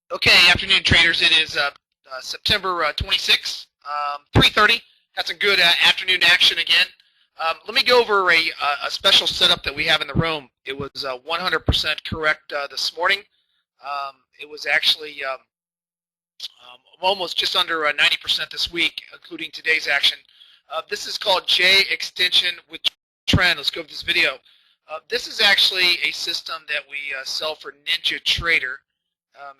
Okay, afternoon traders. It is September 26th, 3:30. Had some good afternoon action again. Let me go over a special setup that we have in the room. It was 100% correct this morning. It was actually almost just under 90% this week, including today's action. This is called JayExtension with Trend. Let's go over this video. This is actually a system that we sell for Ninja Trader.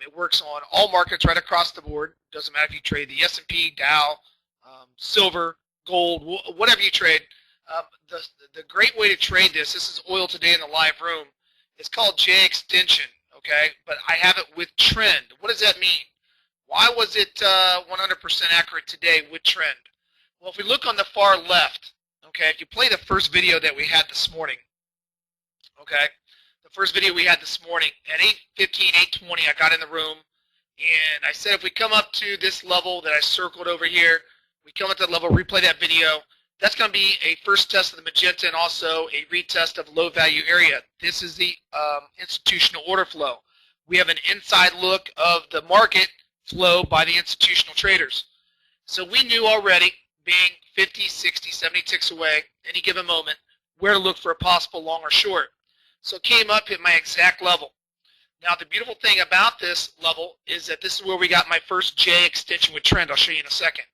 It works on all markets right across the board. Doesn't matter if you trade the S&P, Dow, silver, gold, whatever you trade. The great way to trade this is oil today in the live room. It's called JayExtension, okay? But I have it with trend. What does that mean? Why was it 100% accurate today with trend? Well, if we look on the far left, okay, if you play the first video that we had this morning, okay, the first video we had this morning at 8:15, 8:20, I got in the room and I said if we come up to this level that I circled over here, we come up to that level, replay that video, that's going to be a first test of the magenta and also a retest of low value area. This is the institutional order flow. We have an inside look of the market flow by the institutional traders. So we knew already, being 50, 60, 70 ticks away, any given moment, where to look for a possible long or short. So it came up at my exact level. Now the beautiful thing about this level is that this is where we got my first JayExtension with trend. I'll show you in a second.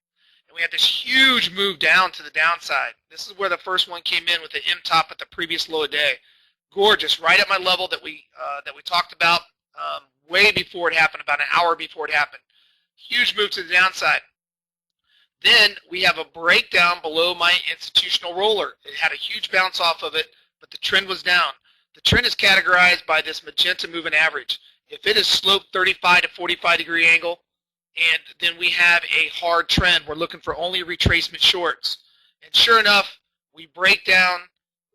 And we had this huge move down to the downside. This is where the first one came in with the M top at the previous low of day. Gorgeous, right at my level that we talked about way before it happened, about an hour before it happened. Huge move to the downside. Then we have a breakdown below my institutional roller. It had a huge bounce off of it, but the trend was down. The trend is categorized by this magenta moving average. If it is sloped 35 to 45 degree angle, and then we have a hard trend, we're looking for only retracement shorts. And sure enough, we break down,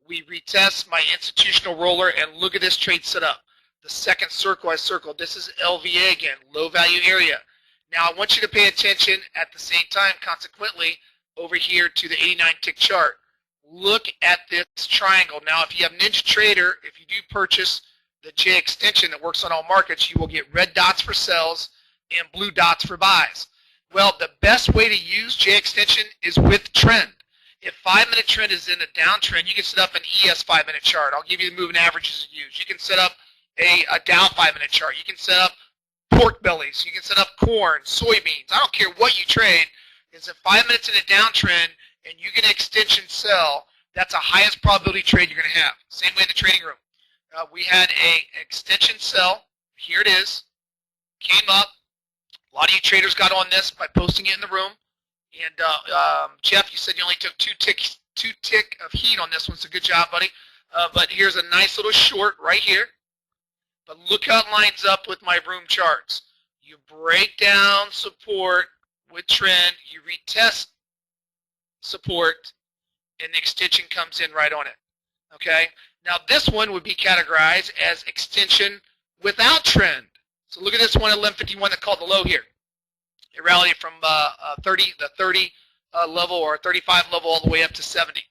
we retest my institutional roller, and look at this trade setup. The second circle I circled, this is LVA again, low value area. Now I want you to pay attention at the same time, consequently, over here to the 89 tick chart. Look at this triangle. Now, if you have Ninja Trader, if you do purchase the JayExtension that works on all markets, you will get red dots for sells and blue dots for buys. Well, the best way to use JayExtension is with trend. If 5-minute trend is in a downtrend, you can set up an ES 5-minute chart. I'll give you the moving averages to use. You can set up a Dow 5-minute chart. You can set up pork bellies. You can set up corn, soybeans. I don't care what you trade. It's a 5 minutes in a downtrend and you get an extension sell, that's the highest probability trade you're going to have. Same way in the trading room. We had a extension sell. Here it is. Came up. A lot of you traders got on this by posting it in the room. And Jeff, you said you only took two tick of heat on this one, so good job, buddy. But here's a nice little short right here. But look how it lines up with my room charts. You break down support with trend, you retest support, and the extension comes in right on it. Okay? Now this one would be categorized as extension without trend. So look at this one at 1151 that called the low here. It rallied from the 30 level or 35 level all the way up to 70.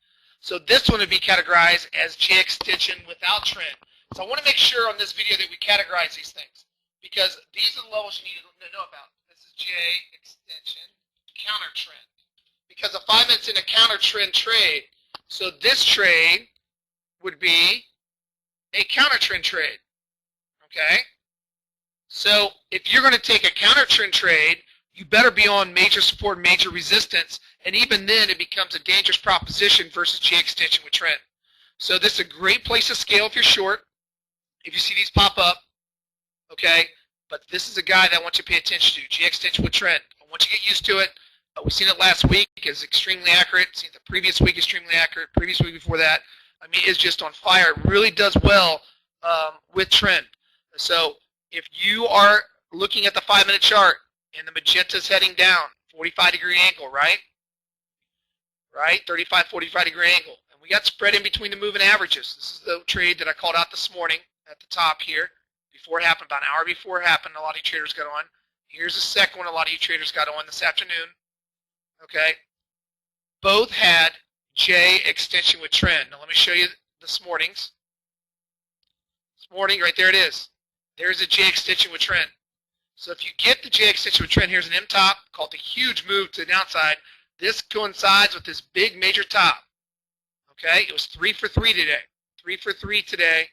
So this one would be categorized as JayExtension without trend. So I want to make sure on this video that we categorize these things because these are the levels you need to know about. This is JayExtension counter trend. Because a 5 minutes in a counter trend trade, so this trade would be a counter trend trade. Okay? So if you're going to take a counter trend trade, you better be on major support, major resistance, and even then it becomes a dangerous proposition versus JayExtension with trend. So this is a great place to scale if you're short, if you see these pop up, okay? But this is a guy that I want you to pay attention to, JayExtension with trend. I want you to get used to it. We've seen it last week. It's extremely accurate. Seen the previous week extremely accurate. Previous week before that, I mean, it's just on fire. It really does well with trend. So if you are looking at the 5-minute chart and the magenta is heading down, 45 degree angle, right? Right? 35, 45 degree angle. And we got spread in between the moving averages. This is the trade that I called out this morning at the top here. Before it happened, about an hour before it happened, a lot of you traders got on. Here's the second one a lot of you traders got on this afternoon. Okay, both had JayExtension with trend. Now let me show you this morning's. This morning, right there it is. There's a JayExtension with trend. So if you get the J extension with trend, here's an M top, called the huge move to the downside. This coincides with this big major top. Okay, it was 3 for 3 today. 3 for 3 today,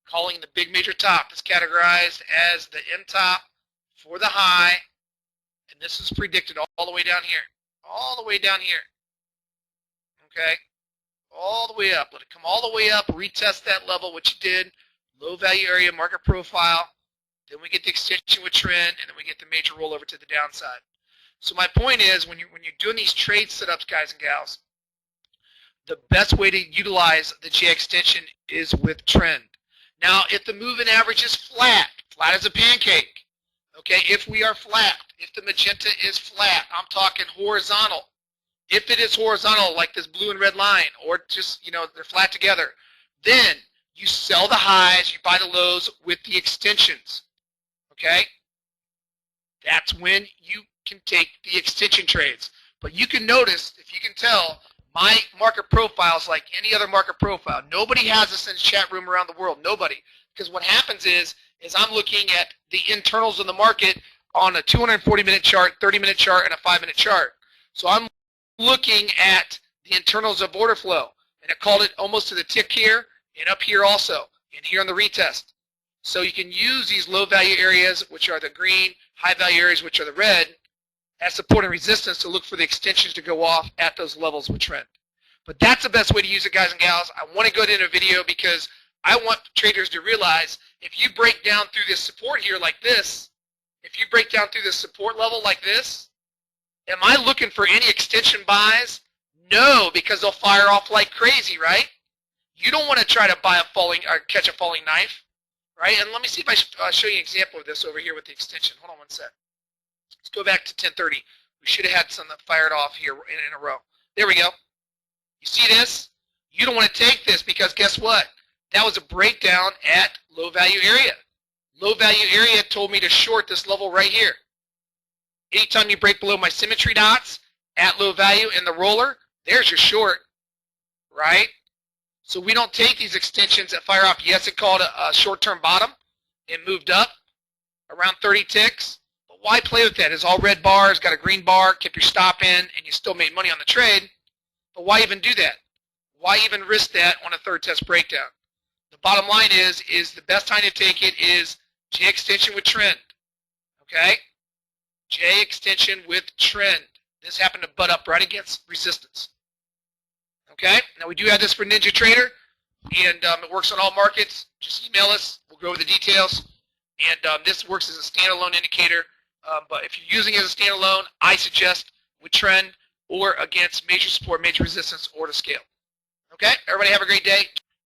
calling the big major top. It's categorized as the M top for the high, and this is predicted all the way down here. All the way down here. Okay, all the way up. Let it come all the way up, retest that level, which it did. Low value area, market profile. Then we get the extension with trend, and then we get the major rollover to the downside. So my point is, when you're doing these trade setups, guys and gals, the best way to utilize the J extension is with trend. Now, if the moving average is flat as a pancake, okay, if we are flat, if the magenta is flat, I'm talking horizontal. If it is horizontal, like this blue and red line, or just, they're flat together, then you sell the highs, you buy the lows with the extensions, okay? That's when you can take the extension trades. But you can notice, if you can tell, my market profile is like any other market profile. Nobody has this in the chat room around the world. Nobody. Because what happens is I'm looking at the internals of the market on a 240-minute chart, 30-minute chart, and a 5-minute chart. So I'm looking at the internals of order flow. And I called it almost to the tick here and up here also, and here on the retest. So you can use these low value areas, which are the green, high value areas, which are the red, as support and resistance to look for the extensions to go off at those levels with trend. But that's the best way to use it, guys and gals. I want to go into a video because I want traders to realize if you break down through this support here like this, if you break down through this support level like this, am I looking for any extension buys? No, because they'll fire off like crazy, right? You don't want to try to buy a falling or catch a falling knife, right? And let me see if I show you an example of this over here with the extension. Hold on one sec. Let's go back to 10:30. We should have had some that fired off here in a row. There we go. You see this? You don't want to take this because guess what? That was a breakdown at low value area. Low value area told me to short this level right here. Anytime you break below my symmetry dots at low value in the roller, there's your short, right? So we don't take these extensions that fire off. Yes, it called a short-term bottom. It moved up around 30 ticks. But why play with that? It's all red bars, got a green bar, kept your stop in, and you still made money on the trade. But why even do that? Why even risk that on a third test breakdown? The bottom line is the best time to take it is J extension with trend. Okay? J extension with trend. This happened to butt up right against resistance. Okay? Now we do have this for Ninja Trader, and it works on all markets. Just email us. We'll go over the details. And this works as a standalone indicator. But if you're using it as a standalone, I suggest with trend or against major support, major resistance, or to scale. Okay? Everybody have a great day.